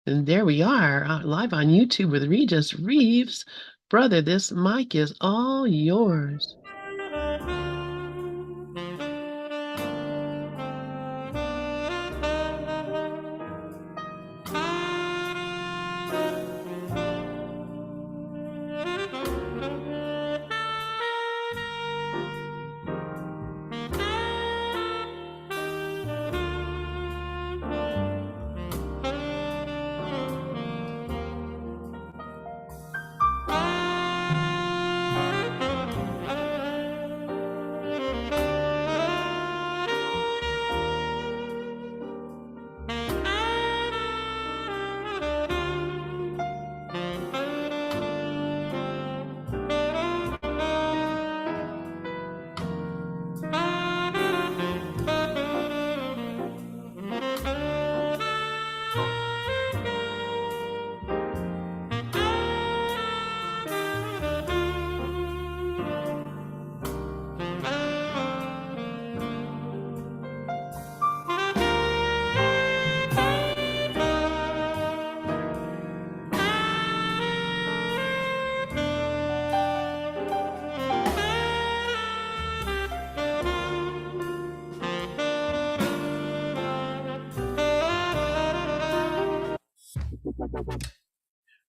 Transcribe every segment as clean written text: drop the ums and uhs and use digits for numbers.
And there we are, live on YouTube with Regis. Reeves. Brother, this mic is all yours.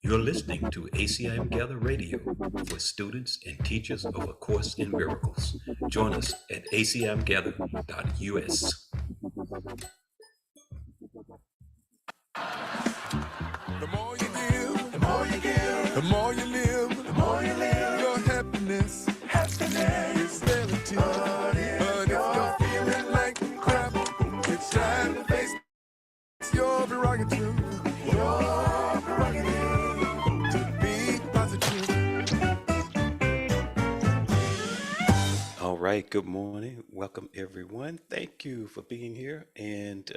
You're listening to ACIM Gather Radio for students and teachers of A Course in Miracles. Join us at acimgather.us. The more you give, the more you give, the more you live, the more you live. Your happiness is relative. But if you're feeling like crap, it's time to face your prerogative. Your prerogative to be positive. All right, good morning. Welcome, everyone. Thank you for being here. And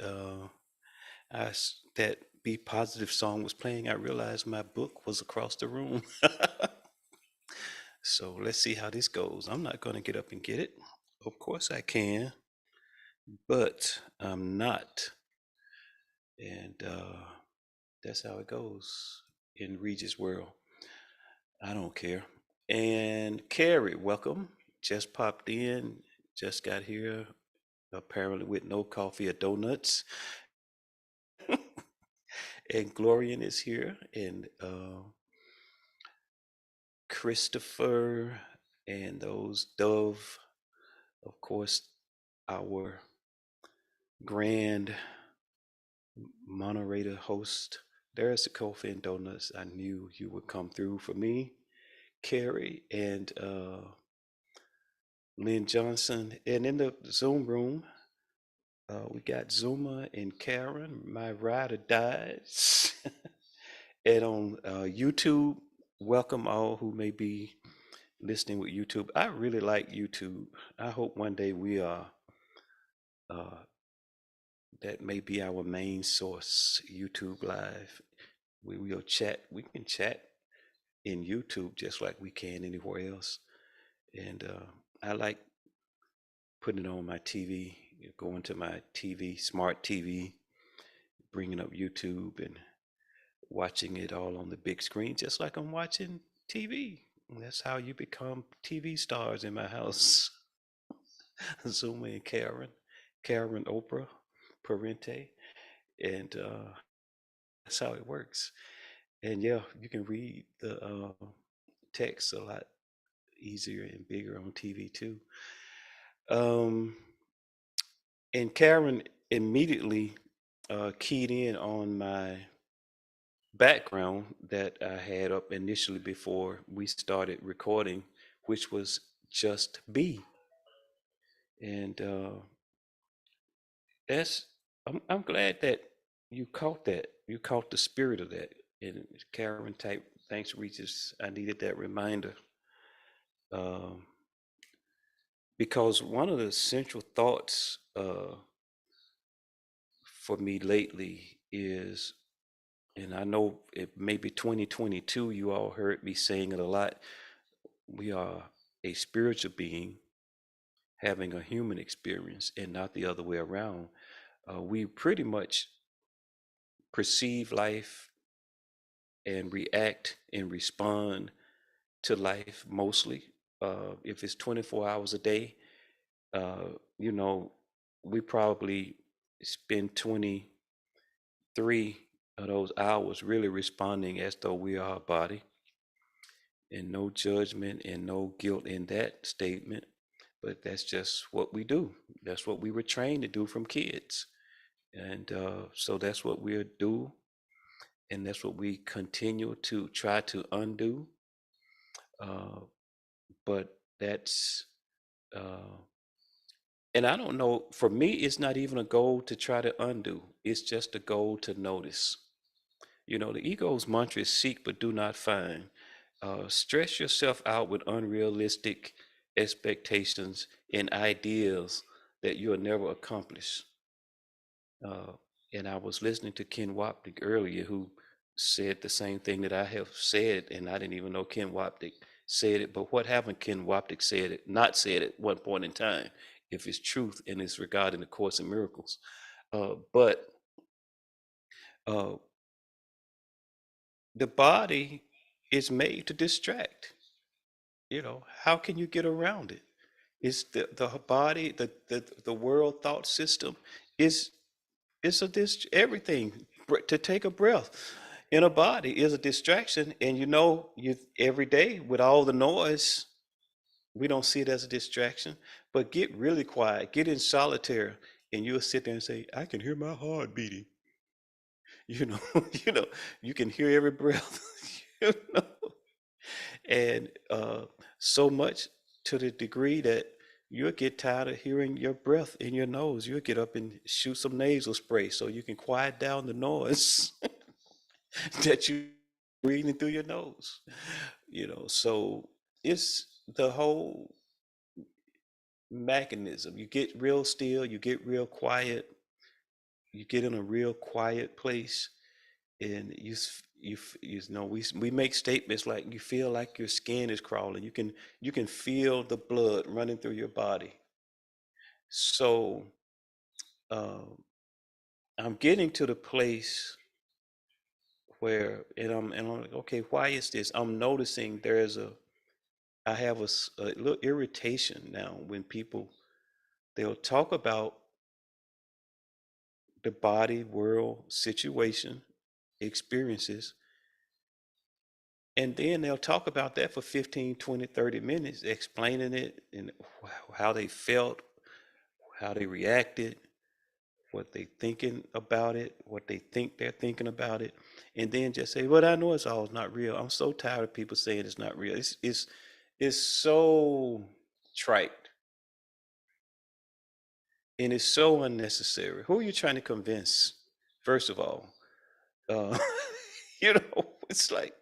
as that Be Positive song was playing, I realized my book was across the room. So let's see how this goes. I'm not going to get up and get it. Of course I can, but I'm not. And that's how it goes in Regis' world. I don't care. And Carrie, welcome. Just popped in, just got here, apparently with no coffee or donuts. And Glorian is here, and Christopher, and those Dove, of course, our grand moderator host. There's the coffee and donuts. I knew you would come through for me, Carrie, and Lynn Johnson. And in the Zoom room, we got Zuma and Karen, my ride or dies. And on YouTube, welcome all who may be listening with YouTube. I really like YouTube. I hope one day we are, that may be our main source, YouTube Live. We will chat. We can chat in YouTube just like we can anywhere else. And I like putting it on my TV, going to my TV, smart TV, bringing up YouTube and watching it all on the big screen, just like I'm watching TV. And that's how you become TV stars in my house. Zuma and Karen Oprah, Parente, and that's how it works. And yeah, you can read the text a lot easier and bigger on TV too. Um, and Karen immediately keyed in on my background that I had up initially before we started recording, which was just be. And that's I'm glad that you caught that. You caught the spirit of that. And Karen type, thanks, Regis. I needed that reminder. Um, because one of the central thoughts for me lately is, and I know it may be 2022, you all heard me saying it a lot. We are a spiritual being having a human experience and not the other way around. We pretty much perceive life and react and respond to life mostly. If it's 24 hours a day, uh, you know, we probably spend 23 of those hours really responding as though we are a body, and no judgment and no guilt in that statement. But that's just what we do. That's what we were trained to do from kids. And so that's what we'll do. And that's what we continue to try to undo. Uh, but that's, uh, and I don't know, for me, it's not even a goal to try to undo, it's just a goal to notice. You know, the ego's mantra is seek but do not find. Stress yourself out with unrealistic expectations and ideals that you'll never accomplish. Uh, and I was listening to Ken Wapnick earlier, who said the same thing that I have said, and I didn't even know Ken Wapnick said it. But what haven't Ken Wapnick said it, not said at one point in time, if it's truth and it's regarding the Course in Miracles? But uh, the body is made to distract. You know, how can you get around it? It's the body, the world thought system is it's a everything. To take a breath in a body is a distraction, and you know, you every day with all the noise, we don't see it as a distraction. But get really quiet, get in solitaire, and you'll sit there and say, "I can hear my heart beating." You know, you know, you can hear every breath. You know, and so much to the degree that you'll get tired of hearing your breath in your nose. You'll get up and shoot some nasal spray so you can quiet down the noise that you breathing through your nose. You know, so it's the whole mechanism. You get real still, you get real quiet, you get in a real quiet place, and you know, we make statements like you feel like your skin is crawling. You can feel the blood running through your body. So um, I'm getting to the place where, and I'm like, okay, why is this? I'm noticing I have a little irritation now when people, they'll talk about the body, world, situation, experiences, and then they'll talk about that for 15, 20, 30 minutes, explaining it and how they felt, how they reacted, what they thinking about it, what they think they're thinking about it, and then just say, "Well, I know it's all not real." I'm so tired of people saying it's not real. It's so trite, and it's so unnecessary. Who are you trying to convince? First of all, uh, you know, it's like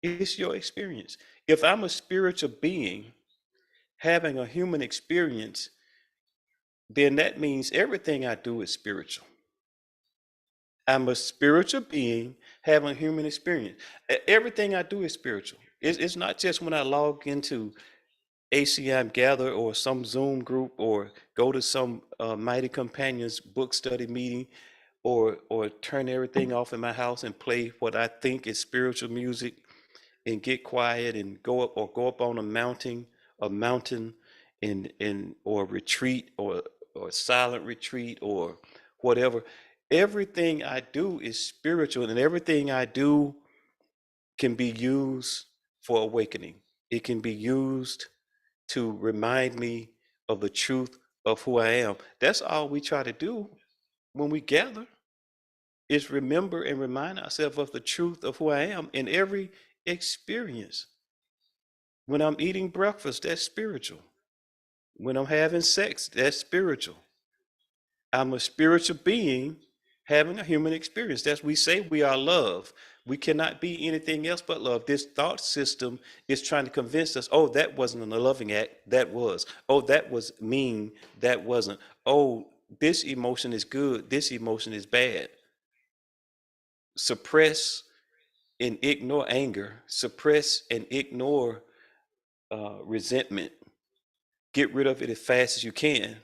it's your experience. If I'm a spiritual being having a human experience, then that means everything I do is spiritual. I'm a spiritual being having a human experience. Everything I do is spiritual. It's not just when I log into ACIM Gather or some Zoom group or go to some Mighty Companions book study meeting or turn everything off in my house and play what I think is spiritual music and get quiet and go up on a mountain and or retreat or silent retreat or whatever. Everything I do is spiritual, and everything I do can be used for awakening. It can be used to remind me of the truth of who I am. That's all we try to do when we gather, is remember and remind ourselves of the truth of who I am in every experience. When I'm eating breakfast, that's spiritual. When I'm having sex, that's spiritual. I'm a spiritual being having a human experience. That's, we say we are love. We cannot be anything else but love. This thought system is trying to convince us, oh, that wasn't a loving act. That was. Oh, that was mean. That wasn't. Oh, this emotion is good. This emotion is bad. Suppress and ignore anger. Suppress and ignore resentment. Get rid of it as fast as you can.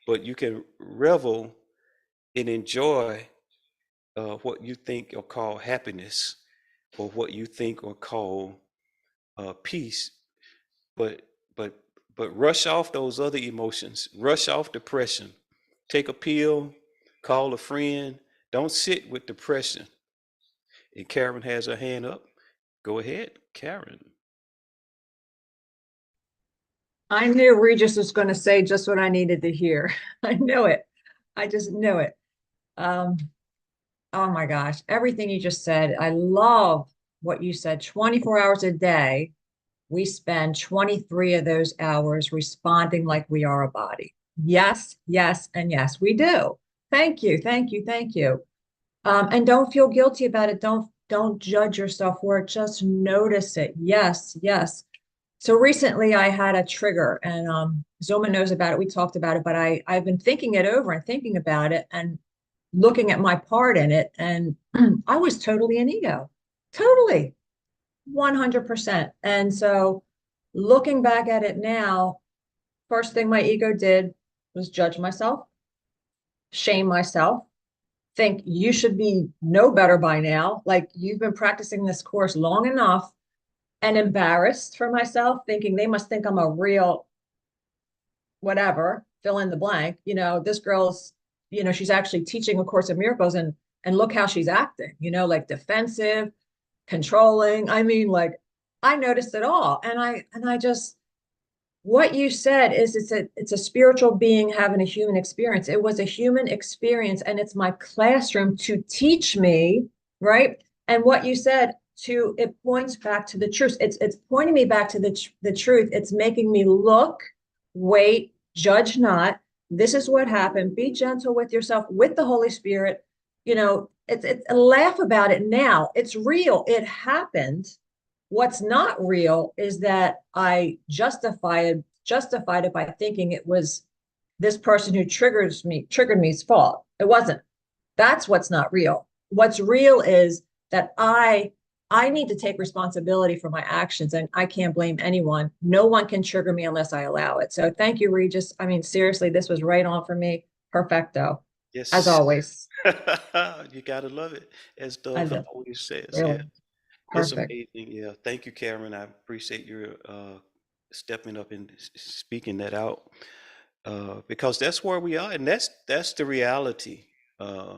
But you can revel and enjoy what you think or call happiness, or what you think or call peace, but but but rush off those other emotions, rush off depression, take a pill, call a friend. Don't sit with depression. And Karen has her hand up. Go ahead, Karen. I knew Regis was going to say just what I needed to hear. I knew it. I just knew it. Um, oh my gosh, everything you just said. I love what you said. 24 hours a day, we spend 23 of those hours responding like we are a body. Yes, yes, and yes, we do. Thank you, thank you, thank you. And don't feel guilty about it. Don't judge yourself for it. Just notice it. Yes, yes. So recently I had a trigger and Zoma knows about it. We talked about it, but I've been thinking it over and thinking about it and looking at my part in it. And I was totally an ego, totally 100%. And so looking back at it now, first thing my ego did was judge myself, shame myself, think you should be know better by now. Like you've been practicing this course long enough, and embarrassed for myself, thinking they must think I'm a real whatever, fill in the blank. This girl's, she's actually teaching A Course of Miracles, and look how she's acting, like defensive, controlling. I mean, like I noticed it all. And I just what you said is it's a spiritual being having a human experience. It was a human experience, and it's my classroom to teach me, right? And what you said it points back to the truth. It's pointing me back to the truth. It's making me look, wait, judge not. This is what happened. Be gentle with yourself, with the Holy Spirit. It's laugh about it now. It's real. It happened. What's not real is that I justified it by thinking it was this person who triggered me's fault. It wasn't. That's what's not real. What's real is that I need to take responsibility for my actions, and I can't blame anyone. No one can trigger me unless I allow it. So thank you, Regis. I mean, seriously, this was right on for me. Perfecto, as Yes. always. You gotta love it, as I Doug love always says. Yeah, really it's perfect. amazing. Yeah, thank you, Karen. I appreciate your stepping up and speaking that out, because that's where we are, and that's the reality. Uh,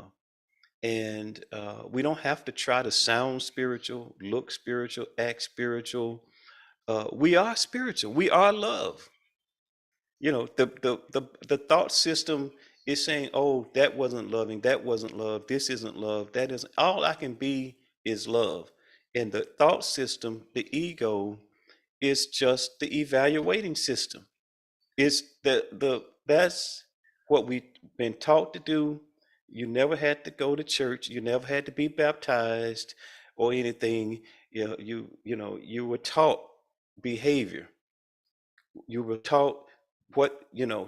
and we don't have to try to sound spiritual, look spiritual, act spiritual. We are spiritual. We are love. The thought system is saying, oh, that wasn't loving, that wasn't love, this isn't love, that isn't. All I can be is love. And the thought system, the ego, is just the evaluating system. It's that's what we've been taught to do. You never had to go to church, you never had to be baptized or anything. You were taught behavior. You were taught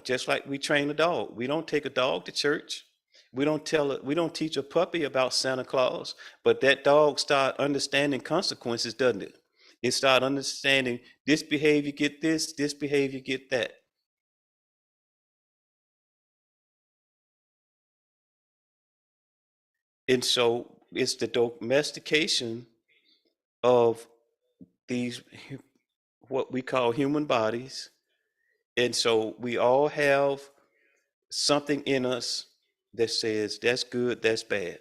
just like we train a dog. We don't take a dog to church. We don't teach a puppy about Santa Claus, but that dog start understanding consequences, doesn't it? It start understanding this behavior get this behavior get that. And so it's the domestication of these what we call human bodies. And so we all have something in us that says that's good, that's bad.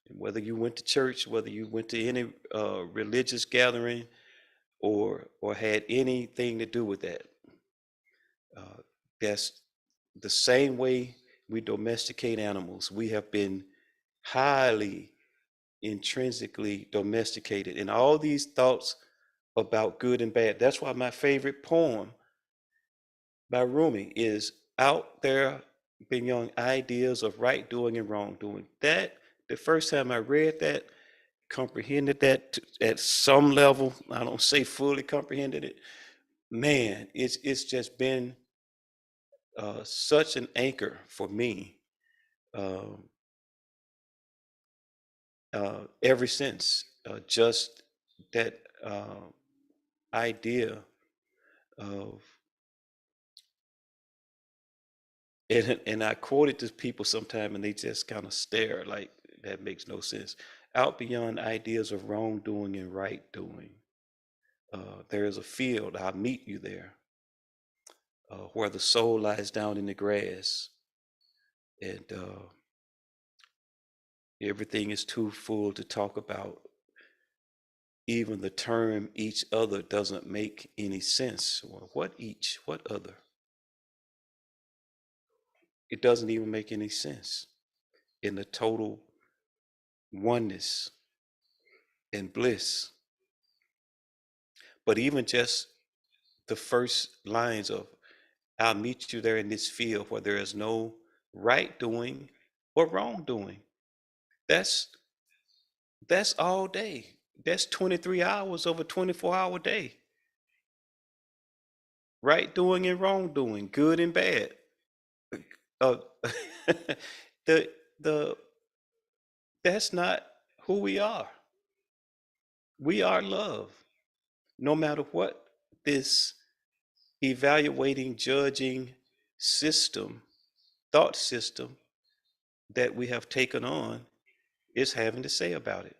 Whether you went to church, whether you went to any religious gathering, or had anything to do with that, uh, that's the same way we domesticate animals. We have been highly intrinsically domesticated, and all these thoughts about good and bad. That's why my favorite poem by Rumi is out there beyond ideas of right doing and wrong doing. That the first time I read that, comprehended that at some level. I don't say fully comprehended it. Man, it's just been such an anchor for me, um, ever since. Just that idea of, and I quote it to people sometime, and they just kind of stare like, That makes no sense. Out beyond ideas of wrongdoing and right doing, there is a field. I'll meet you there, where the soul lies down in the grass, and everything is too full to talk about. Even the term each other doesn't make any sense. Well, what each? What other? It doesn't even make any sense in the total oneness and bliss. But even just the first lines of I'll meet you there in this field where there is no right doing or wrongdoing. That's that's all day. That's 23 hours of a 24-hour day. Right doing and wrongdoing, good and bad. Uh, the the that's not who we are. We are love. No matter what this evaluating, judging system, thought system that we have taken on is having to say about it.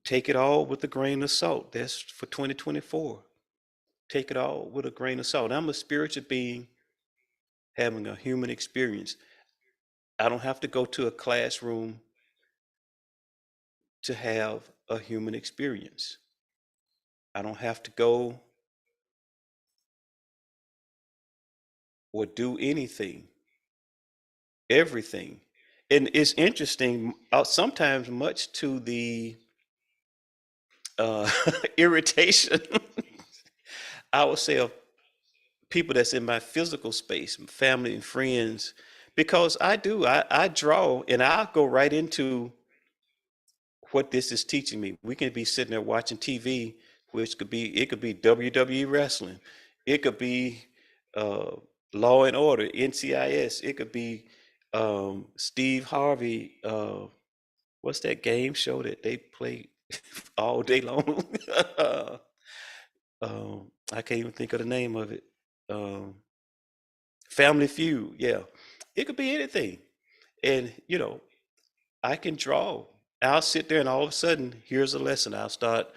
Take it all with a grain of salt. That's for 2024. Take it all with a grain of salt. I'm a spiritual being having a human experience. I don't have to go to a classroom to have a human experience. I don't have to go or do anything, everything. And it's interesting, sometimes much to the uh, irritation, I would say, of people that's in my physical space, family and friends, because I draw and I'll go right into what this is teaching me. We can be sitting there watching TV, which it could be WWE wrestling, it could be uh, Law and Order, NCIS, it could be Steve Harvey. What's that game show that they play all day long? I can't even think of the name of it. Um, Family Feud, yeah. It could be anything. And, I can draw. I'll sit there and all of a sudden, here's a lesson. I'll start,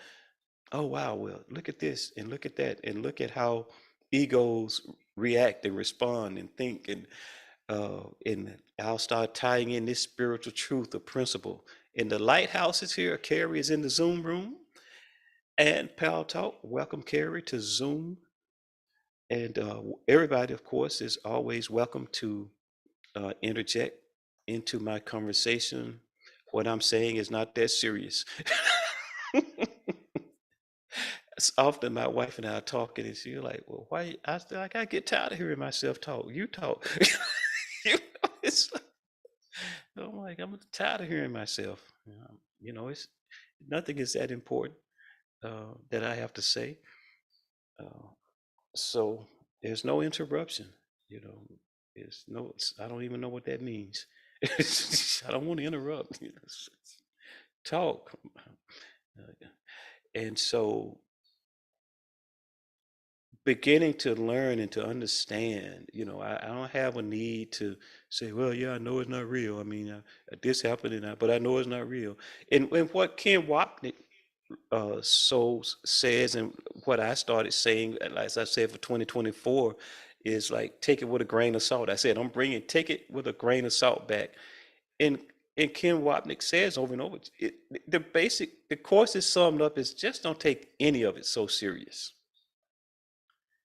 oh, wow, well, look at this and look at that and look at how egos react and respond and think. And I'll start tying in this spiritual truth or principle. And the lighthouse is here. Carrie is in the Zoom room. And Pal Talk, welcome Carrie to Zoom. And everybody, of course, is always welcome to interject into my conversation. What I'm saying is not that serious. It's often my wife and I are talking, and she's like, "Well, why?" I get tired of hearing myself talk. You talk. It's I'm like, I'm tired of hearing myself. It's nothing is that important that I have to say. Uh, so there's no interruption. You know, I don't even know what that means. I don't want to interrupt. Talk. And so beginning to learn and to understand, I don't have a need to say, well, yeah, I know it's not real. I mean, this happened, but I know it's not real. And what Ken Wapnick says, and what I started saying, as I said, for 2024, is like, take it with a grain of salt. I said, take it with a grain of salt back. And and Ken Wapnick says over and over, the course is summed up is just don't take any of it so serious.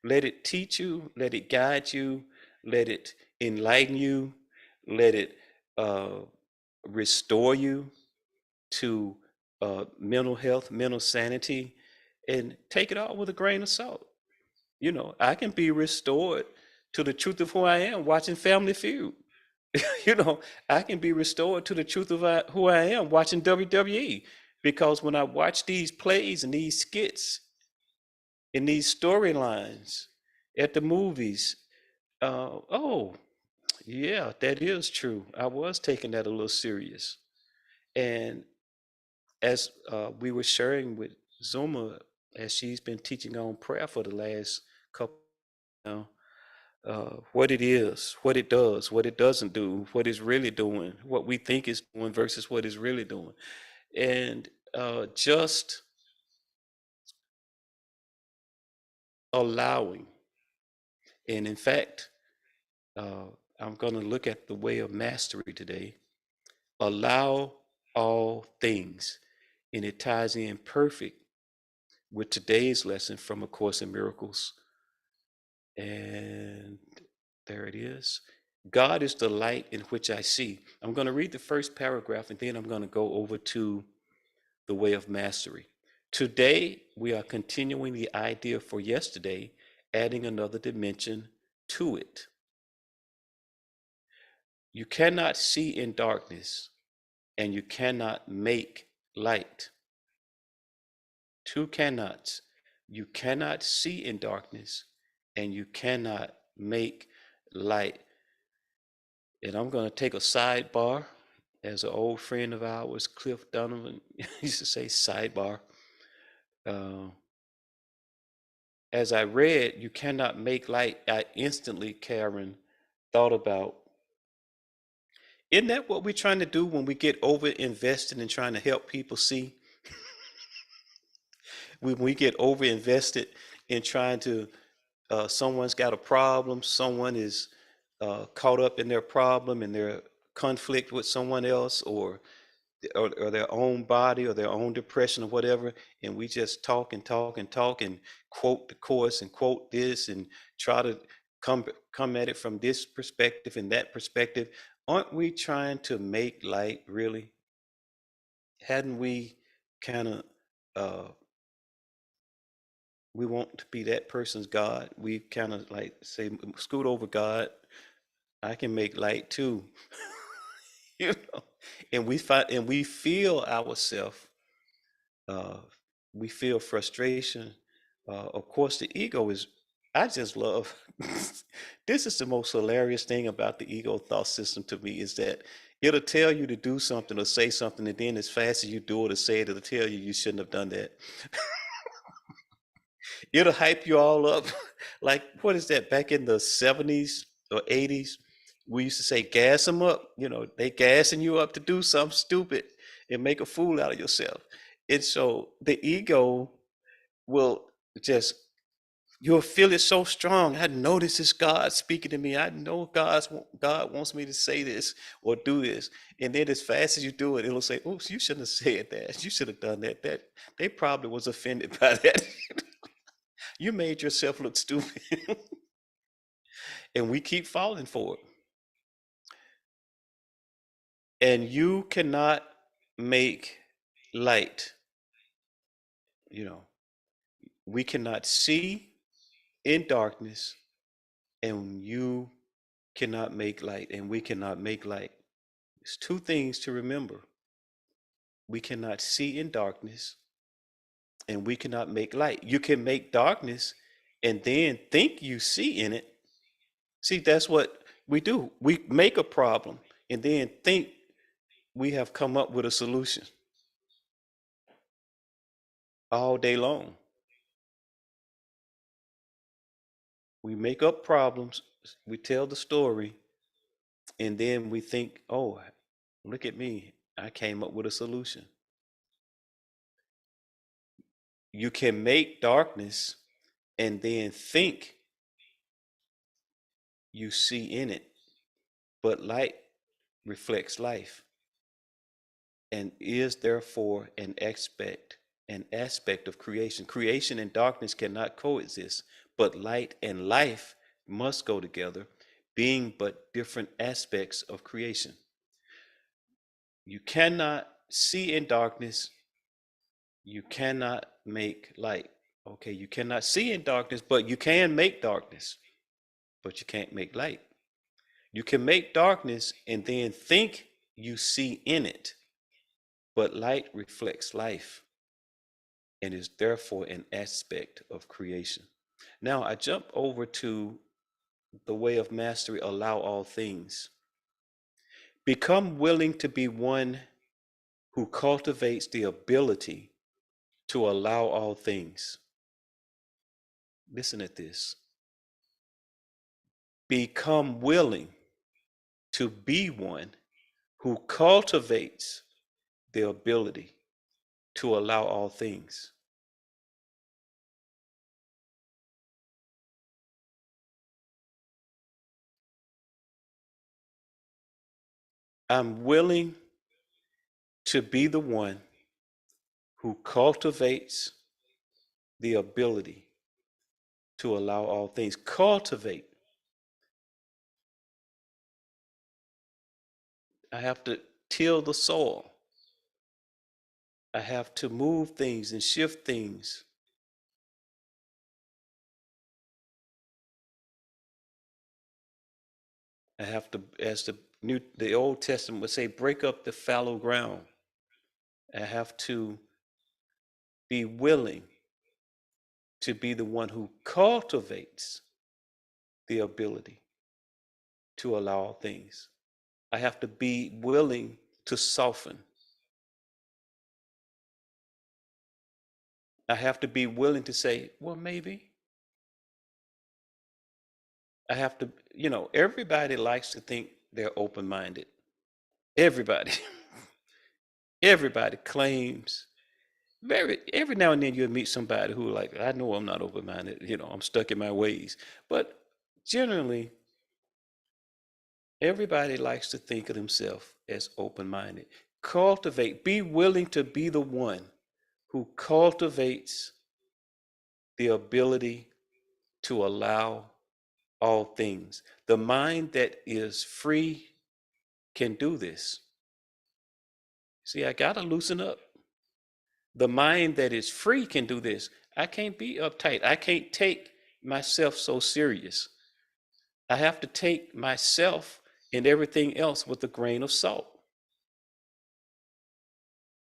Let it teach you, let it guide you, let it enlighten you, let it uh, restore you to mental health, mental sanity, and take it all with a grain of salt. I can be restored to the truth of who I am watching Family Feud. you know, I can be restored to the truth of who I am watching WWE, because when I watch these plays and these skits and these storylines at the movies, oh, yeah, that is true. I was taking that a little serious. And as we were sharing with Zuma, as she's been teaching on prayer for the last couple now, what it is, what it does, what it doesn't do, what it's really doing, what we think it's doing versus what it's really doing. And just allowing. And in fact, I'm going to look at the way of mastery today. Allow all things. And it ties in perfect with today's lesson from A Course in Miracles. And there it is. God is the light in which I see. I'm going to read the first paragraph and then I'm going to go over to the way of mastery. Today, we are continuing the idea for yesterday, adding another dimension to it. You cannot see in darkness and you cannot make light. Two cannots. You cannot see in darkness and you cannot make light. And I'm going to take a sidebar. As an old friend of ours, Cliff Donovan, used to say sidebar. As I read, you cannot make light, I instantly, Karen, thought about, isn't that what we're trying to do when we get over invested in trying to help people see? When we get over invested in trying to, someone's got a problem, someone is caught up in their problem and their conflict with someone else, or their own body or their own depression or whatever, and we just talk and talk and talk and quote the course and quote this and try to come at it from this perspective and that perspective. Aren't we trying to make light, really? Hadn't we kind of we want to be that person's God? We kind of like say, scoot over, God, I can make light too. You know, and we feel ourselves, uh, we feel frustration. Of course, the ego is, I just love, this is the most hilarious thing about the ego thought system to me, is that it'll tell you to do something or say something, and then as fast as you do it or say it, it'll tell you you shouldn't have done that. It'll hype you all up. Like, what is that? Back in the 70s or 80s, we used to say, gas them up. You know, they gassing you up to do something stupid and make a fool out of yourself. And so the ego will just, you'll feel it so strong. I know this is God speaking to me. I know God wants me to say this or do this. And then as fast as you do it, it'll say, oops, you shouldn't have said that. You should have done that. That they probably was offended by that. You made yourself look stupid. And we keep falling for it. And you cannot make light. You know, we cannot see in darkness, and you cannot make light, and we cannot make light. It's two things to remember. We cannot see in darkness, and we cannot make light. You can make darkness and then think you see in it. See, that's what we do. We make a problem and then think we have come up with a solution all day long. We make up problems, we tell the story, and then we think, oh, look at me, I came up with a solution. You can make darkness and then think you see in it, but light reflects life and is therefore an aspect of creation. Creation and darkness cannot coexist, but light and life must go together, being but different aspects of creation. You cannot see in darkness, you cannot make light. Okay, you cannot see in darkness, but you can make darkness, but you can't make light. You can make darkness and then think you see in it, but light reflects life and is therefore an aspect of creation. Now I jump over to the way of mastery, allow all things. Become willing to be one who cultivates the ability to allow all things. Listen at this. become willing to be one who cultivates the ability to allow all things. I'm willing to be the one who cultivates the ability to allow all things. Cultivate. I have to till the soil. I have to move things and shift things. I have to, as the Old Testament would say, break up the fallow ground. I have to be willing to be the one who cultivates the ability to allow all things. I have to be willing to soften. I have to be willing to say, well, maybe. I have to, everybody likes to think they're open minded. Everybody. Everybody claims. Every now and then you'll meet somebody who, like, I know I'm not open minded, I'm stuck in my ways. But generally, everybody likes to think of themselves as open minded. Cultivate, be willing to be the one who cultivates the ability to allow all things. The mind that is free can do this. See, I got to loosen up. The mind that is free can do this. I can't be uptight. I can't take myself so serious. I have to take myself and everything else with a grain of salt.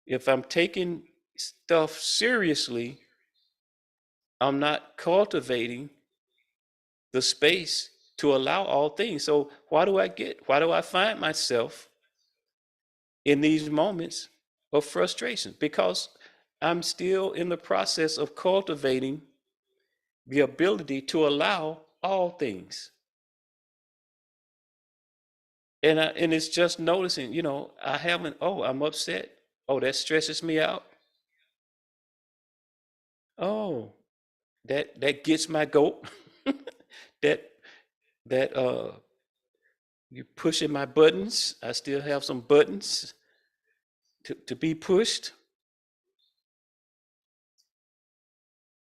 If I'm taking stuff seriously, I'm not cultivating the space to allow all things. So why do I find myself in these moments of frustration? Because I'm still in the process of cultivating the ability to allow all things. And it's just noticing, I'm upset. Oh, that stresses me out. Oh, that gets my goat. that that you pushing my buttons. I still have some buttons to be pushed.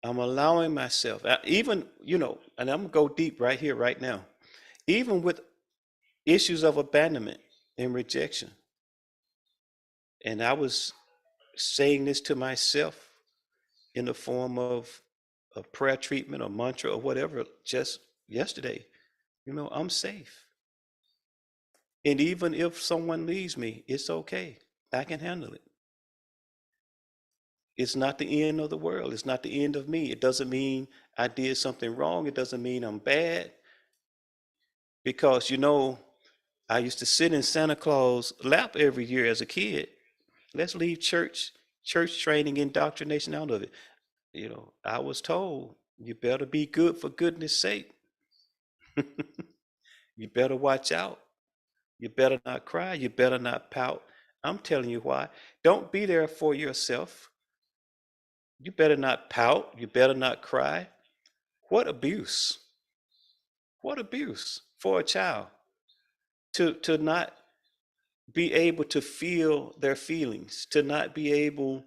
I'm allowing myself, even, and I'm gonna go deep right here, right now, even with issues of abandonment and rejection. And I was saying this to myself in the form of a prayer treatment or mantra or whatever just yesterday. I'm safe. And even if someone leaves me, it's okay. I can handle it. It's not the end of the world. It's not the end of me. It doesn't mean I did something wrong. It doesn't mean I'm bad. Because, I used to sit in Santa Claus' lap every year as a kid. Let's leave church training, indoctrination out of it. I was told, you better be good for goodness sake. You better watch out. You better not cry. You better not pout. I'm telling you why. Don't be there for yourself. You better not pout. You better not cry. What abuse. What abuse for a child to not be able to feel their feelings, to not be able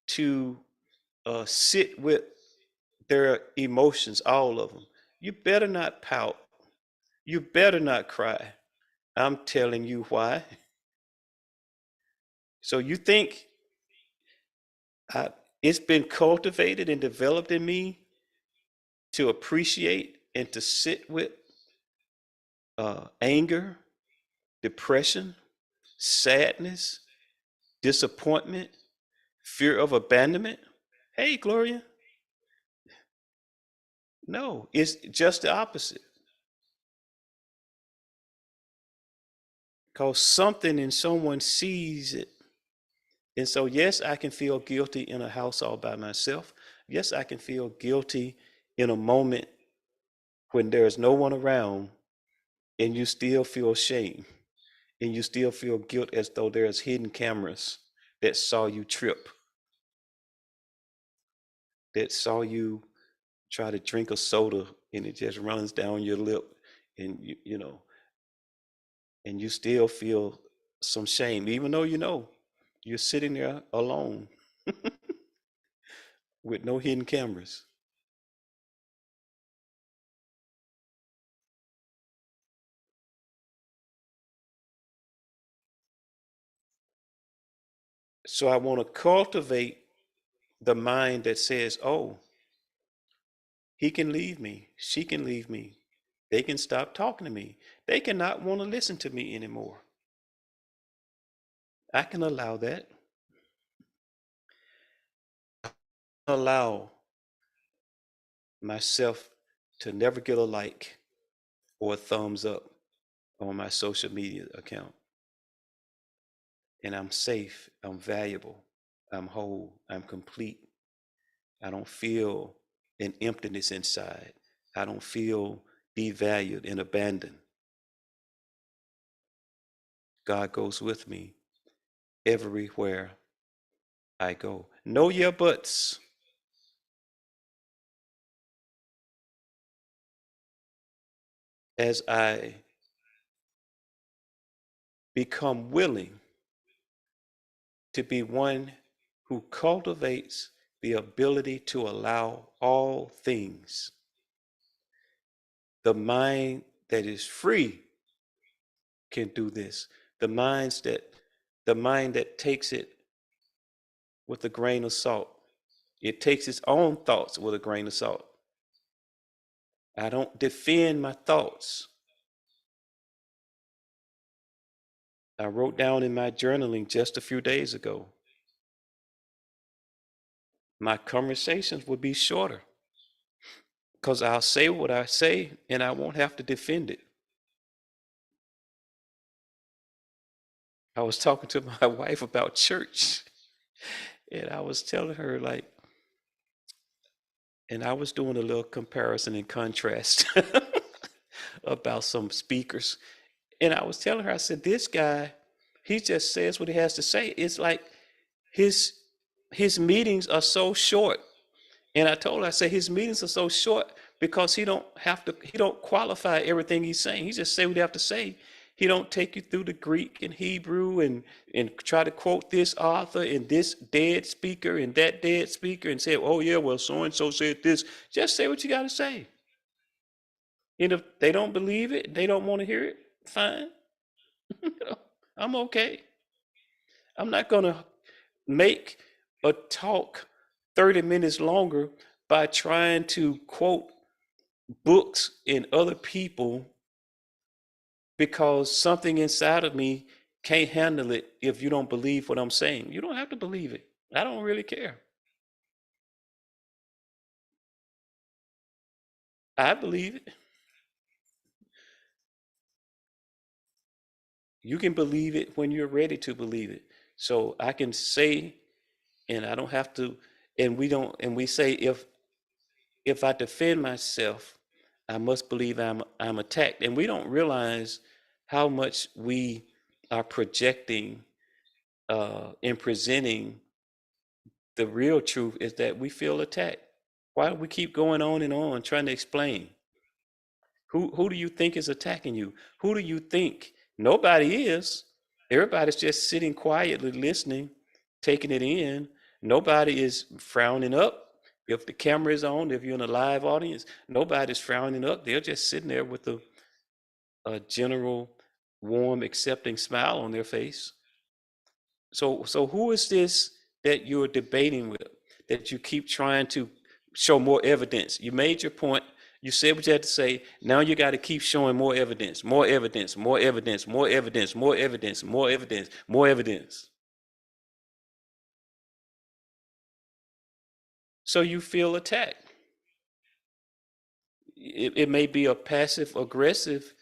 to sit with their emotions, all of them. You better not pout. You better not cry. I'm telling you why. So you think it's been cultivated and developed in me to appreciate and to sit with anger, depression, sadness, disappointment, fear of abandonment? Hey, Gloria. No, it's just the opposite. Because something in someone sees it. And so, yes, I can feel guilty in a house all by myself. Yes, I can feel guilty in a moment when there's no one around and you still feel shame, and you still feel guilt as though there's hidden cameras that saw you trip, that saw you try to drink a soda and it just runs down your lip, and you know, and you still feel some shame, even though you know you're sitting there alone with no hidden cameras. So I want to cultivate the mind that says, oh, he can leave me, she can leave me, they can stop talking to me, they cannot want to listen to me anymore. I can allow that. Allow myself to never get a like or a thumbs up on my social media account. And I'm safe, I'm valuable, I'm whole, I'm complete. I don't feel an emptiness inside. I don't feel devalued and abandoned. God goes with me everywhere I go. Know your buts. As I become willing to be one who cultivates the ability to allow all things. The mind that is free can do this. The mind that takes it with a grain of salt. It takes its own thoughts with a grain of salt. I don't defend my thoughts. I wrote down in my journaling just a few days ago, my conversations will be shorter because I'll say what I say and I won't have to defend it. I was talking to my wife about church, and I was telling her, like, and I was doing a little comparison and contrast about some speakers. And I was telling her, I said, this guy, he just says what he has to say. It's like his his meetings are so short. And I told her, I said, his meetings are so short because he don't qualify everything he's saying. He just say what he have to say. He don't take you through the Greek and Hebrew and try to quote this author and this dead speaker and that dead speaker and say, oh yeah, well, so and so said this. Just say what you got to say. And if they don't believe it, they don't want to hear it, fine. I'm okay. I'm not gonna make a talk 30 minutes longer by trying to quote books and other people because something inside of me can't handle it if you don't believe what I'm saying. You don't have to believe it. I don't really care. I believe it. You can believe it when you're ready to believe it. So I can say, and I don't have to, and we don't, and we say if I defend myself, I must believe I'm attacked. And we don't realize how much we are projecting in presenting the real truth is that we feel attacked. Why do we keep going on and on trying to explain? Who do you think is attacking you? Who do you think? Nobody is. Everybody's just sitting quietly listening, taking it in. Nobody is frowning up. If the camera is on, if you're in a live audience, nobody's frowning up. They're just sitting there with a general, warm, accepting smile on their face. So who is this that you're debating with, that you keep trying to show more evidence? You made your point. You said what you had to say. Now you got to keep showing more evidence, more evidence, more evidence, more evidence, more evidence, more evidence, more evidence. So you feel attacked. It may be a passive aggressive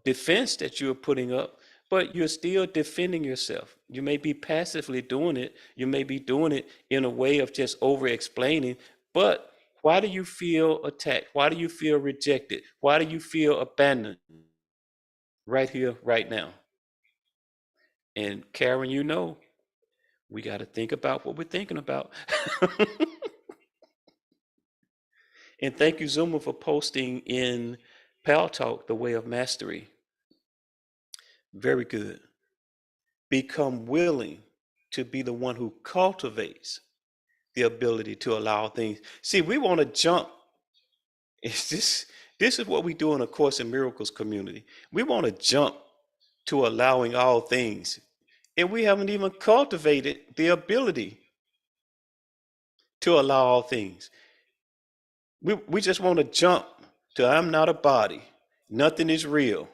defense that you're putting up, but you're still defending yourself. You may be passively doing it. You may be doing it in a way of just over explaining, but why do you feel attacked? Why do you feel rejected? Why do you feel abandoned? right here, right now. And Karen, we got to think about what we're thinking about. And thank you, Zuma, for posting in Pal Talk, The Way of Mastery. Very good. Become willing to be the one who cultivates the ability to allow things. See, we want to jump. It's this is what we do in a Course in Miracles community. We want to jump to allowing all things. And we haven't even cultivated the ability to allow all things. We just want to jump to I'm not a body. Nothing is real.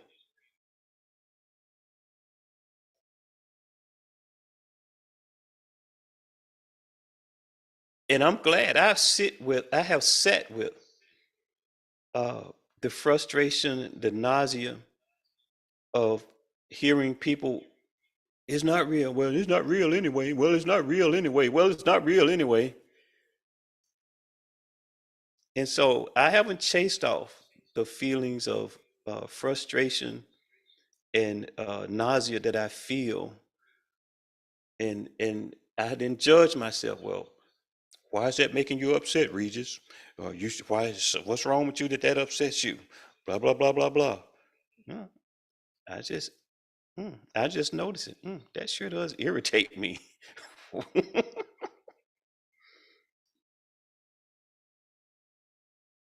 And I'm glad I have sat with uh, the frustration, the nausea of hearing people, it's not real. Well, it's not real anyway. Well, it's not real anyway. Well, it's not real anyway. And so I haven't chased off the feelings of frustration and nausea that I feel, and I didn't judge myself. Well, why is that making you upset, Regis? What's wrong with you that upsets you? Blah blah blah blah blah. No, I just I just notice it. That sure does irritate me.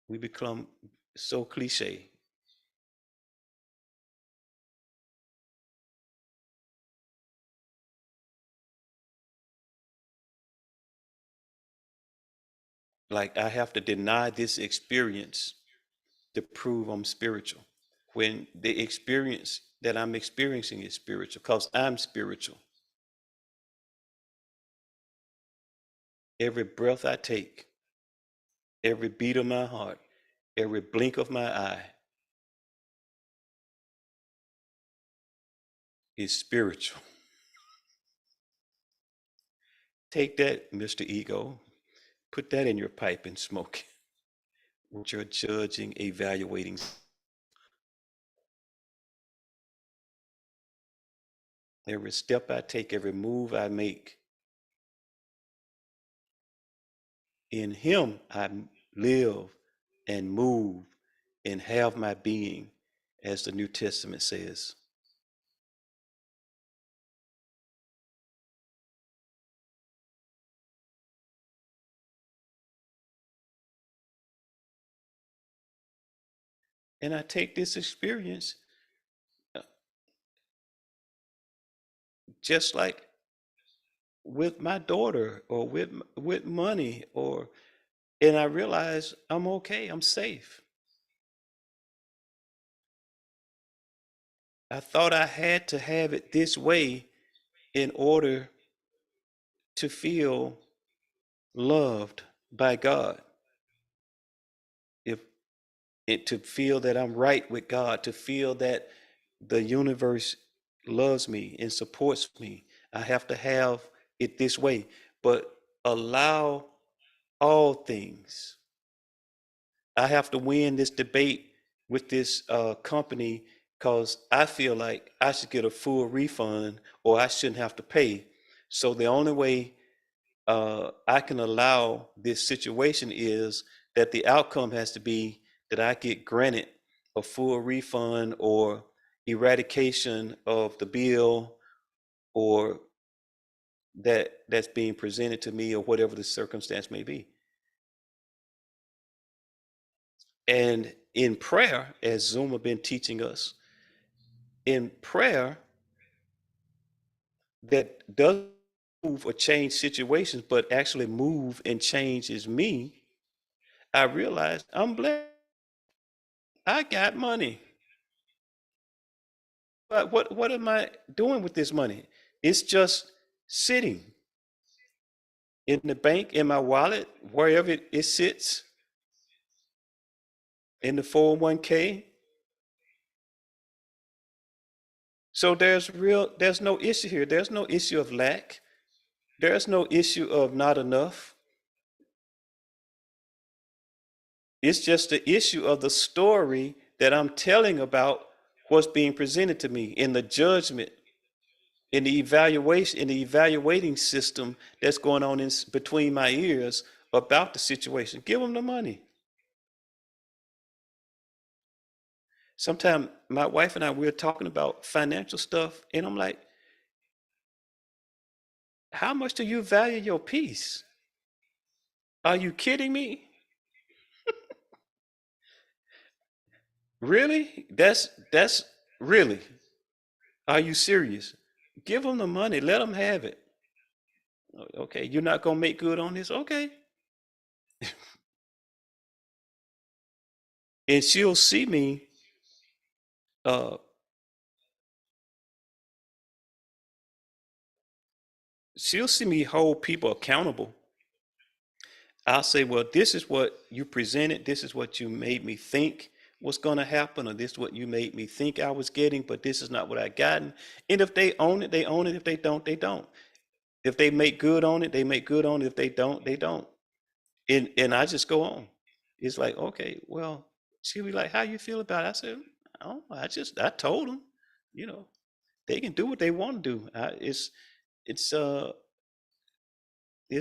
We become so cliche. Like I have to deny this experience to prove I'm spiritual. When the experience that I'm experiencing is spiritual, because I'm spiritual. Every breath I take, every beat of my heart, every blink of my eye is spiritual. Take that, Mr. Ego. Put that in your pipe and smoke it. What you're judging, evaluating. Every step I take, every move I make, in Him I live and move and have my being, as the New Testament says. And I take this experience uh, just like with my daughter or with money, and I realize I'm okay, I'm safe. I thought I had to have it this way in order to feel loved by God. If to feel that I'm right with God, to feel that the universe loves me and supports me, I have to have it this way. But allow all things. I have to win this debate with this company because I feel like I should get a full refund or I shouldn't have to pay. So the only way I can allow this situation is that the outcome has to be that I get granted a full refund or eradication of the bill or that's being presented to me or whatever the circumstance may be. And in prayer, as Zuma been teaching us, in prayer that doesn't move or change situations, but actually move and changes me, I realize I'm blessed. I got money. But what am I doing with this money? It's just sitting in the bank, in my wallet, wherever it sits, in the 401k. So there's no issue here. There's no issue of lack. There's no issue of not enough. It's just the issue of the story that I'm telling about what's being presented to me, in the judgment, in the evaluation, in the evaluating system that's going on between my ears about the situation. Give them the money. Sometimes my wife and I, we're talking about financial stuff, and I'm like, how much do you value your peace? Are you kidding me? Really? That's really. Are you serious? Give them the money. Let them have it. Okay, you're not gonna make good on this. Okay, and she'll see me. Uh, she'll see me hold people accountable. I'll say, well, this is what you presented. This is what you made me think was going to happen, or this is what you made me think I was getting, but this is not what I gotten. And if they own it, they own it. If they don't, they don't. If they make good on it, they make good on it. If they don't, they don't. And I just go on. It's like, okay, well, she'll be like, how you feel about it? I said, oh, I told them, you know, they can do what they want to do. It's it's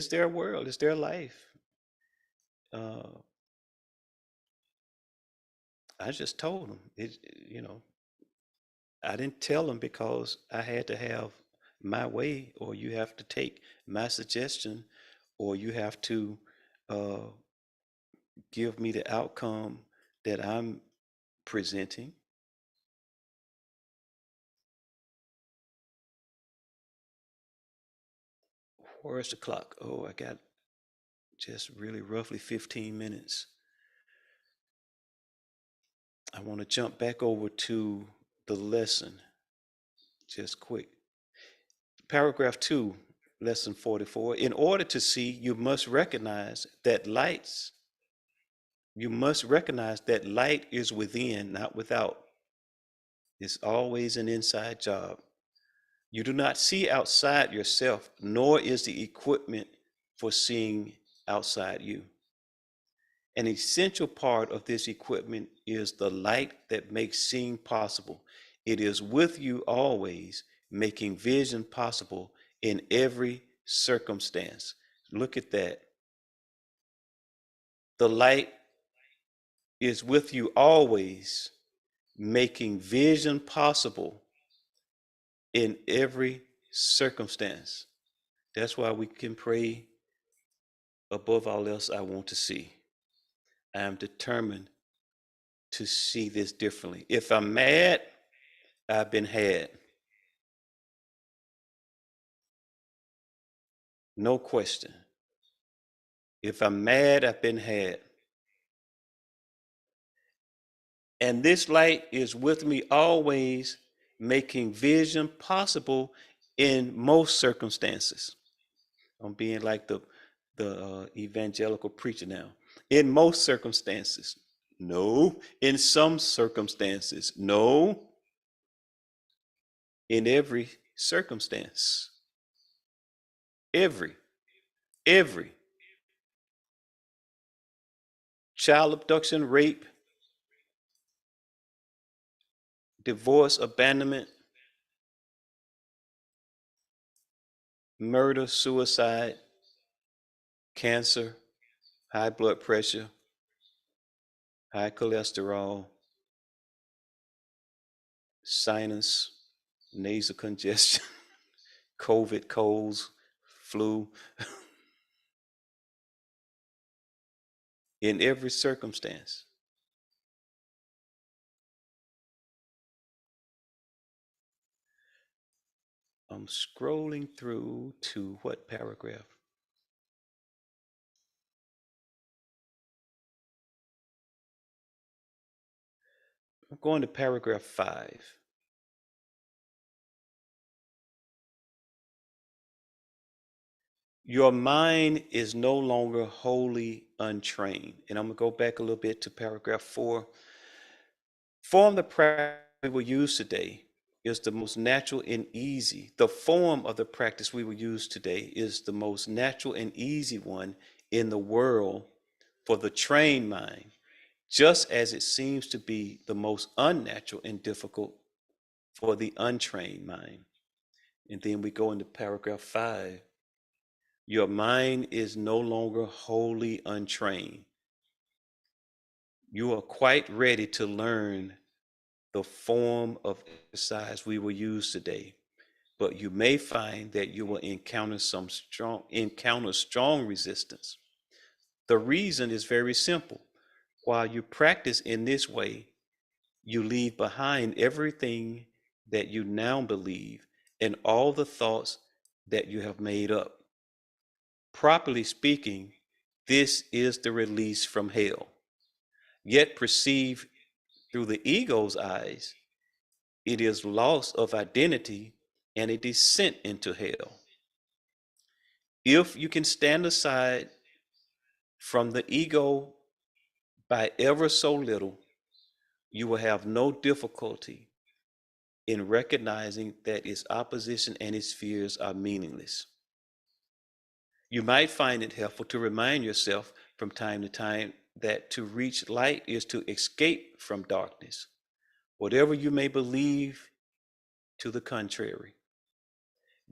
their world, it's their life. Uh, I just told them, you know, I didn't tell them because I had to have my way, or you have to take my suggestion, or you have to uh, give me the outcome that I'm presenting. Where's the clock? Oh, I got just really roughly 15 minutes. I want to jump back over to the lesson just quick. Paragraph 2, lesson 44. In order to see, you must recognize that light is within, not without. It's always an inside job. You do not see outside yourself, nor is the equipment for seeing outside you. An essential part of this equipment is the light that makes seeing possible. It is with you always, making vision possible in every circumstance. Look at that. The light is with you always, making vision possible in every circumstance. That's why we can pray, above all else, I want to see. I am determined to see this differently. If I'm mad, I've been had. No question. If I'm mad, I've been had. And this light is with me always, making vision possible in most circumstances. I'm being like the evangelical preacher now. In most circumstances. No. In some circumstances. No. In every circumstance. Every. Child abduction, rape, divorce, abandonment, murder, suicide, cancer, high blood pressure, high cholesterol, sinus, nasal congestion, COVID, colds, flu. In every circumstance. I'm scrolling through to what paragraph? I'm going to paragraph 5. Your mind is no longer wholly untrained. And I'm going to go back a little bit to paragraph 4. Form the practice we will use today is the most natural and easy. The form of the practice we will use today is the most natural and easy one in the world for the trained mind, just as it seems to be the most unnatural and difficult for the untrained mind. And then we go into paragraph 5. Your mind is no longer wholly untrained. You are quite ready to learn the form of exercise we will use today, but you may find that you will encounter strong resistance. The reason is very simple. While you practice in this way, you leave behind everything that you now believe and all the thoughts that you have made up. Properly speaking, this is the release from hell. Yet perceived through the ego's eyes, it is loss of identity and a descent into hell. If you can stand aside from the ego by ever so little, you will have no difficulty in recognizing that its opposition and its fears are meaningless. You might find it helpful to remind yourself from time to time that to reach light is to escape from darkness, whatever you may believe to the contrary.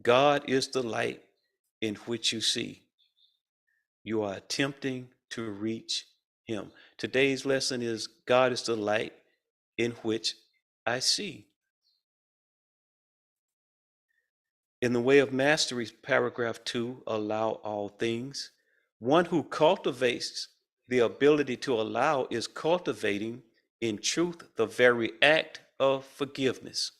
God is the light in which you see. You are attempting to reach Him. Today's lesson is God is the light in which I see. In the way of mastery, paragraph 2, allow all things. One who cultivates the ability to allow is cultivating, in truth, the very act of forgiveness.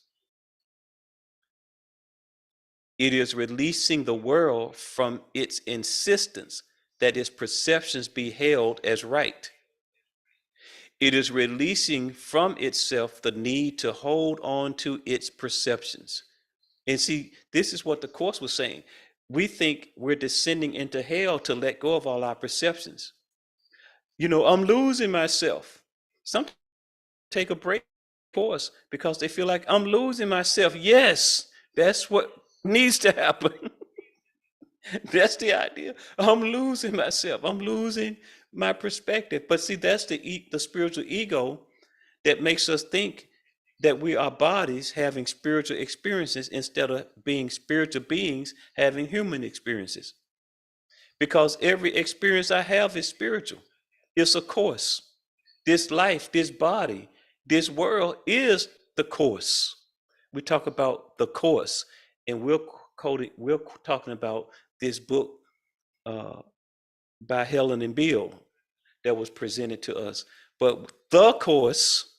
It is releasing the world from its insistence that its perceptions be held as right. It is releasing from itself the need to hold on to its perceptions. And see, this is what the Course was saying. We think we're descending into hell to let go of all our perceptions. I'm losing myself. Some take a break course because they feel like I'm losing myself. Yes, that's what needs to happen. That's the idea. I'm losing myself. I'm losing my perspective. But see, that's the spiritual ego that makes us think that we are bodies having spiritual experiences instead of being spiritual beings having human experiences. Because every experience I have is spiritual. It's a course. This life, this body, this world is the course. We talk about the course, and we're talking about this book by Helen and Bill that was presented to us. But the course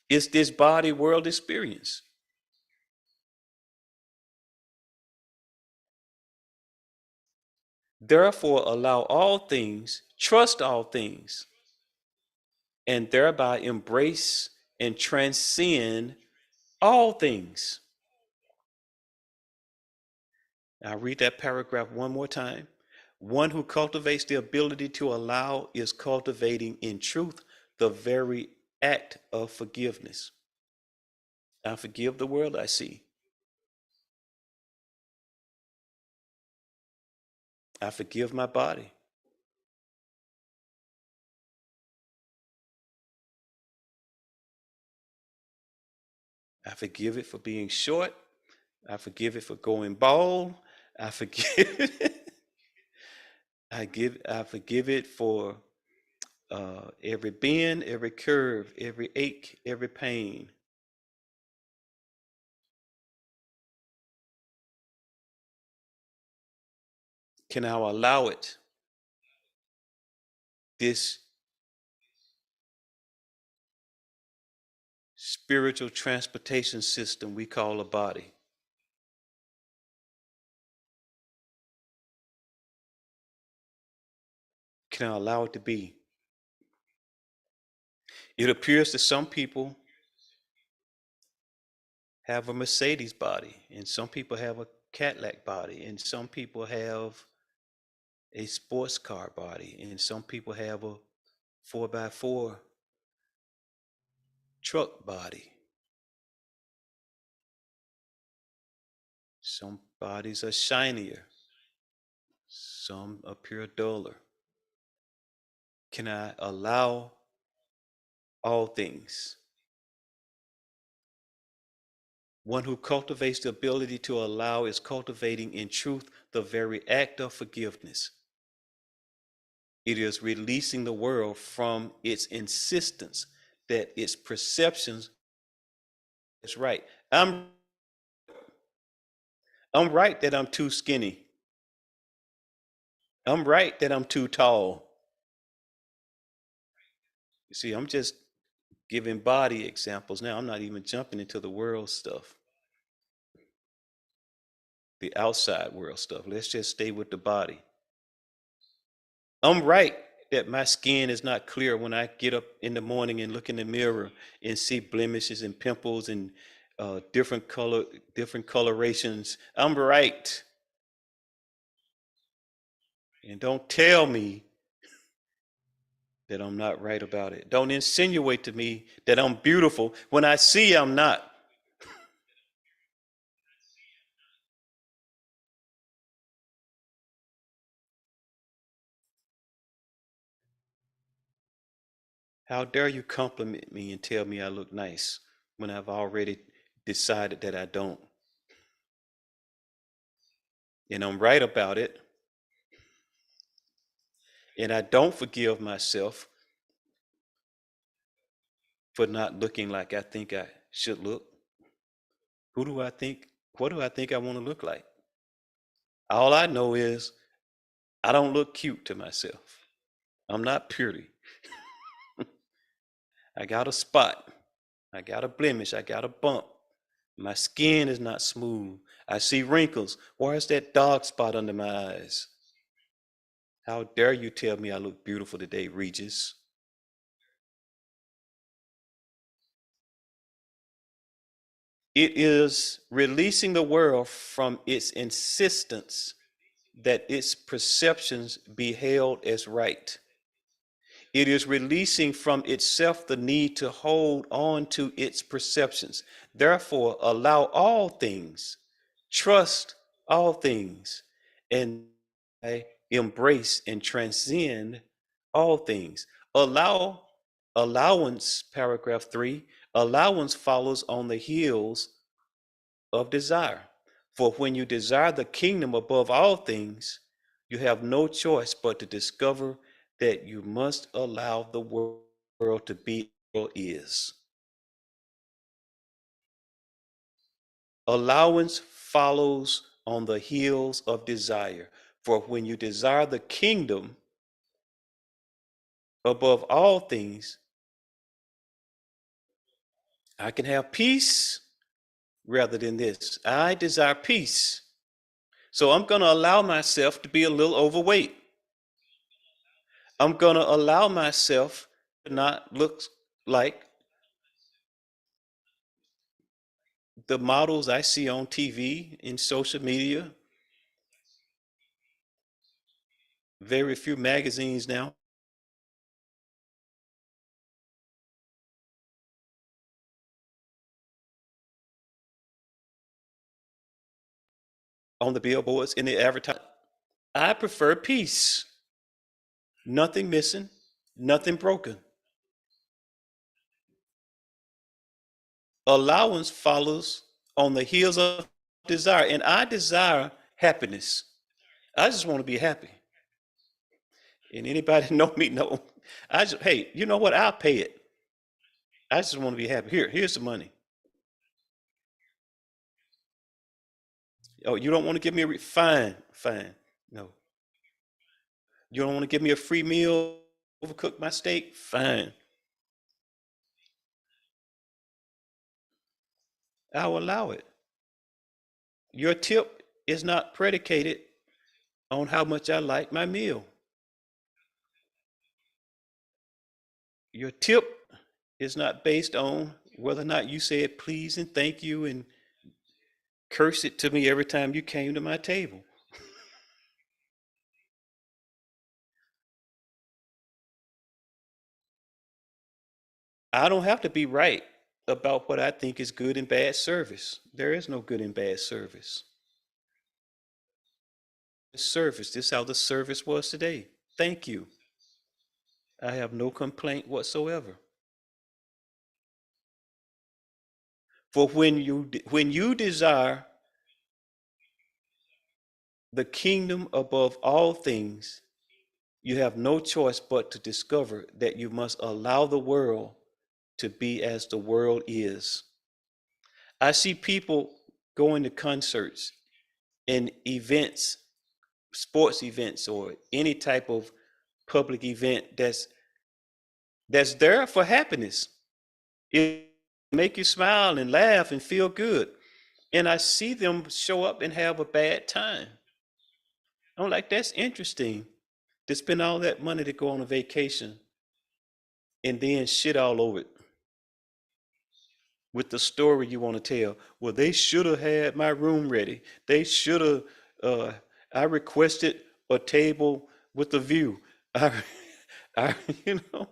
is this body world experience. Therefore, allow all things, trust all things, and thereby embrace and transcend all things. I'll read that paragraph one more time. One who cultivates the ability to allow is cultivating in truth the very act of forgiveness. I forgive the world I see. I forgive my body. I forgive it for being short. I forgive it for going bald. I forgive I forgive it for every bend, every curve, every ache, every pain. Can I allow it? This spiritual transportation system we call a body. Can I allow it to be? It appears that some people have a Mercedes body, and some people have a Cadillac body, and some people have a sports car body, and some people have a 4x4 truck body. Some bodies are shinier, some appear duller. Can I allow all things? One who cultivates the ability to allow is cultivating in truth the very act of forgiveness. It is releasing the world from its insistence that its perceptions is right. I'm right that I'm too skinny. I'm right that I'm too tall. You see, I'm just giving body examples now. I'm not even jumping into the world stuff, the outside world stuff. Let's just stay with the body. I'm right that my skin is not clear when I get up in the morning and look in the mirror and see blemishes and pimples and different colorations. I'm right. And don't tell me that I'm not right about it. Don't insinuate to me that I'm beautiful when I see I'm not. How dare you compliment me and tell me I look nice when I've already decided that I don't? And I'm right about it. And I don't forgive myself for not looking like I think I should look. Who do I think? What do I think I want to look like? All I know is I don't look cute to myself. I'm not pretty. I got a spot. I got a blemish. I got a bump. My skin is not smooth. I see wrinkles. Where's that dark spot under my eyes? How dare you tell me I look beautiful today, Regis? It is releasing the world from its insistence that its perceptions be held as right. It is releasing from itself the need to hold on to its perceptions. Therefore, allow all things, trust all things, and embrace and transcend all things. Allowance, paragraph 3, allowance follows on the heels of desire. For when you desire the kingdom above all things, you have no choice but to discover that you must allow the world to be what it is. Allowance follows on the heels of desire. For when you desire the kingdom above all things, I can have peace rather than this. I desire peace. So I'm going to allow myself to be a little overweight. I'm going to allow myself to not look like the models I see on TV, in social media, very few magazines now. On the billboards, in the advertising. I prefer peace. Nothing missing, nothing broken. Allowance follows on the heels of desire. And I desire happiness. I just want to be happy. And anybody know me know, hey, you know what? I'll pay it. I just want to be happy. Here's the money. Oh, you don't want to give me fine. No. You don't want to give me a free meal, overcook my steak? Fine. I'll allow it. Your tip is not predicated on how much I like my meal. Your tip is not based on whether or not you said please and thank you and curse it to me every time you came to my table. I don't have to be right about what I think is good and bad service. There is no good and bad service. Service, this is how the service was today. Thank you. I have no complaint whatsoever. For when you desire the kingdom above all things, you have no choice but to discover that you must allow the world to be as the world is. I see people going to concerts and events, sports events, or any type of public event that's there for happiness. It make you smile and laugh and feel good. And I see them show up and have a bad time. I'm like, that's interesting. To spend all that money to go on a vacation and then shit all over it with the story you want to tell. Well, they should have had my room ready. They should have. Uh, I requested a table with a view. I, I, you know,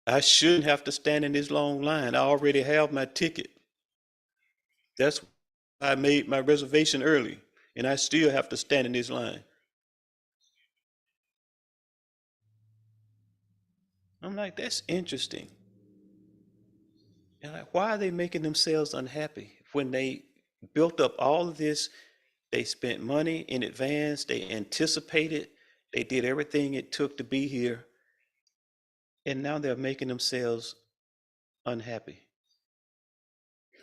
I shouldn't have to stand in this long line. I already have my ticket. That's why I made my reservation early, and I still have to stand in this line. I'm like, that's interesting. And like, why are they making themselves unhappy when they built up all of this? They spent money in advance, they anticipated, they did everything it took to be here, and now they're making themselves unhappy.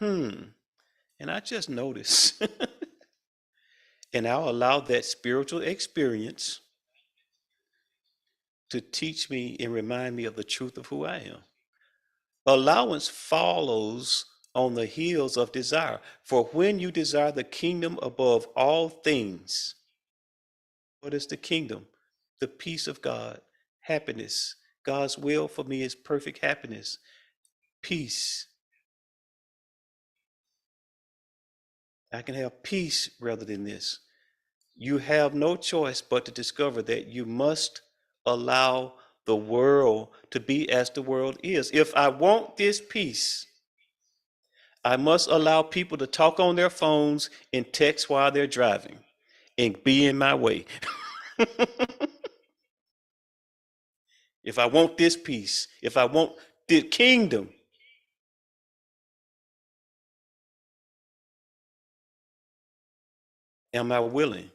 Hmm. And I just noticed, and I'll allow that spiritual experience to teach me and remind me of the truth of who I am. Allowance follows on the heels of desire. For when you desire the kingdom above all things, what is the kingdom? The peace of God, happiness. God's will for me is perfect happiness, peace. I can have peace rather than this. You have no choice but to discover that you must allow the world to be as the world is. If I want this peace, I must allow people to talk on their phones and text while they're driving and be in my way. If I want this peace, if I want the kingdom, am I willing?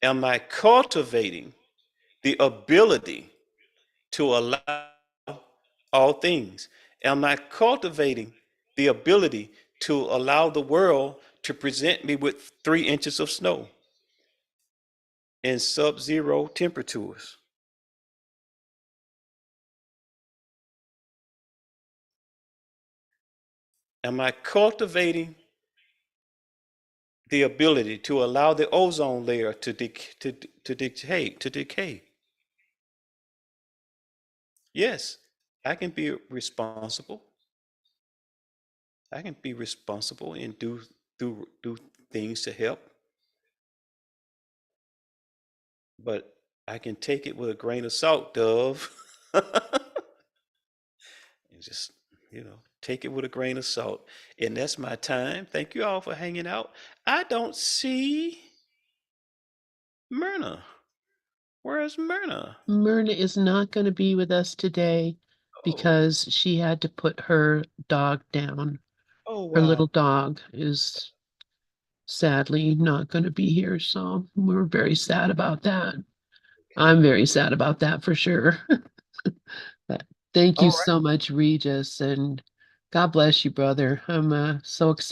Am I cultivating the ability to allow all things? Am I cultivating the ability to allow the world to present me with 3 inches of snow and sub-zero temperatures? Am I cultivating the ability to allow the ozone layer to decay? Yes, I can be responsible. I can be responsible and do things to help, but I can take it with a grain of salt, Dove. And just, take it with a grain of salt. And that's my time. Thank you all for hanging out. I don't see Myrna. Where's Myrna? Myrna is not going to be with us today Oh, because she had to put her dog down. oh Her little wow. dog is sadly not going to be here, so we're very sad about that. Okay. I'm very sad about that for sure. But thank you All right. so much, Regis, and God bless you, brother. I'm so excited.